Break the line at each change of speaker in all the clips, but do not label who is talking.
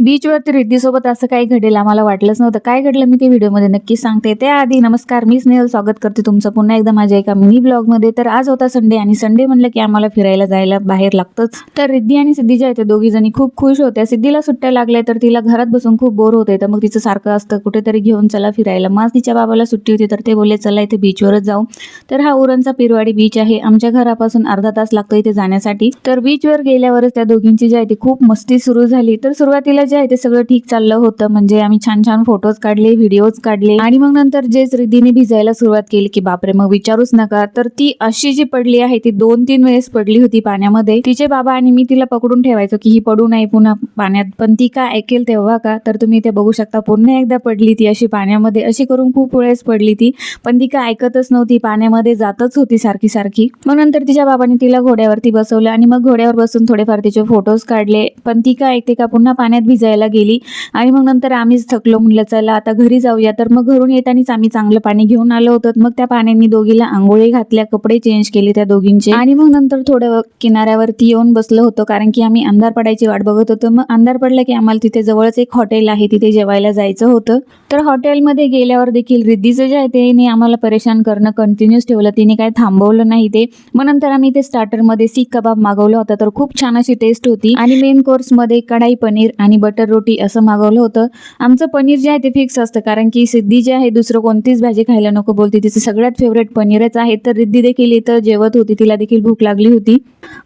बीचवरती रिद्धीसोबत असं काही घडेल आम्हाला वाटलंच नव्हतं. काय घडलं मी ते व्हिडिओमध्ये नक्कीच सांगते. त्याआधी नमस्कार, मी स्नेहल स्वागत करते तुमचं पुन्हा एकदा माझ्या एका मिनी ब्लॉगमध्ये. तर आज होता संडे आणि संडे म्हणलं की आम्हाला फिरायला जायला बाहेर लागतंच. तर रिद्धी आणि सिद्धी ज्या आहेत दोघी जणी खूप खुश होत्या. सिद्धीला सुट्ट्या लागल्या तर तिला घरात बसून खूप बोर होते. तर मग तिचं सारखं असतं कुठेतरी घेऊन चला फिरायला. मग तिच्या बाबाला सुट्टी होती तर ते बोलले चला इथे बीचवरच जाऊ. तर हा उरणचा पिरवाडी बीच आहे. आमच्या घरापासून अर्धा तास लागतो इथे जाण्यासाठी. तर बीचवर गेल्यावरच त्या दोघींची जी आहे ती खूप मस्ती सुरू झाली. तर सुरुवातीला जे आहे ते सगळं ठीक चाललं होतं. म्हणजे आम्ही छान छान फोटोज काढले, व्हिडिओज काढले आणि मग नंतर जेच रिद्धीने भिजायला सुरुवात केली की बापरे मग विचारूच नका. तर ती अशी जी पडली आहे ती 2-3 वेळेस पडली होती पाण्यामध्ये. तिचे बाबा आणि मी तिला पकडून ठेवायचो की ही पडू नये पुन्हा पाण्यात, पण ती काय ऐकेल तेव्हा का. तर तुम्ही ते बघू शकता पुन्हा एकदा पडली ती अशी पाण्यामध्ये. अशी करून खूप वेळेस पडली ती, पण ती काय ऐकतच नव्हती, पाण्यामध्ये जातच होती सारखी सारखी. मग नंतर तिच्या बाबांनी तिला घोड्यावरती बसवलं आणि मग घोड्यावर बसून थोडेफार तिचे फोटोज काढले. पण ती काय ऐकते का, पुन्हा पाण्यात भिजायला गेली. आणि मग नंतर आम्हीच थकलो, म्हणलं चला आता घरी जाऊया. तर मग घरून येतानाच आम्ही चांगलं पाणी घेऊन आलो होतो. मग त्या पाण्याने दोघीला आंघोळी घातल्या, कपडे चेंज केले त्या दोघींचे आणि मग नंतर थोडं किनाऱ्यावरती येऊन बसलो होतो कारण की आम्ही अंधार पडायची वाट बघत होतो. मग अंधार पडला की आम्हाला तिथे जवळच एक हॉटेल आहे, तिथे जेवायला जायचं होतं. तर हॉटेलमध्ये गेल्यावर देखील रिद्धीचं जे आहे ते आम्हाला परेशान करणं कंटिन्यूस ठेवलं. तिने काय थांबवलं नाही ते. मग नंतर आम्ही ते स्टार्टरमध्ये सीख कबाब मागवलं होतं. तर खूप छान अशी टेस्ट होती आणि मेन कोर्समध्ये कढाई पनीर आणि बटर रोटी असं मागवलं होतं. आमचं पनीर जे आहे ते फिक्स असतं कारण की सिद्धी जे आहे दुसरं कोणतीच भाजी खायला नको बोलते, तिचं सगळ्यात फेवरेट पनीरच आहे. तर रिद्धी देखील इथं जेवत होती, तिला देखील भूक लागली होती.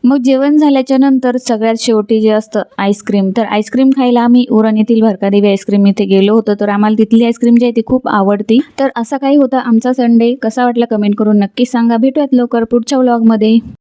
मग जेवण झाल्याच्या नंतर सगळ्यात शेवटी जे असतं आईस्क्रीम. तर आईस्क्रीम खायला आम्ही उरण येथील भरकादेवी आईस्क्रीम इथे गेलो होतो. तर आम्हाला तिथली आईस्क्रीम जी आहे ती खूप आवडती. तर असा काही होता आमचा संडे. कसा वाटला कमेंट करून नक्की सांगा. भेटूयात लवकर पुढच्या व्लॉगमध्ये.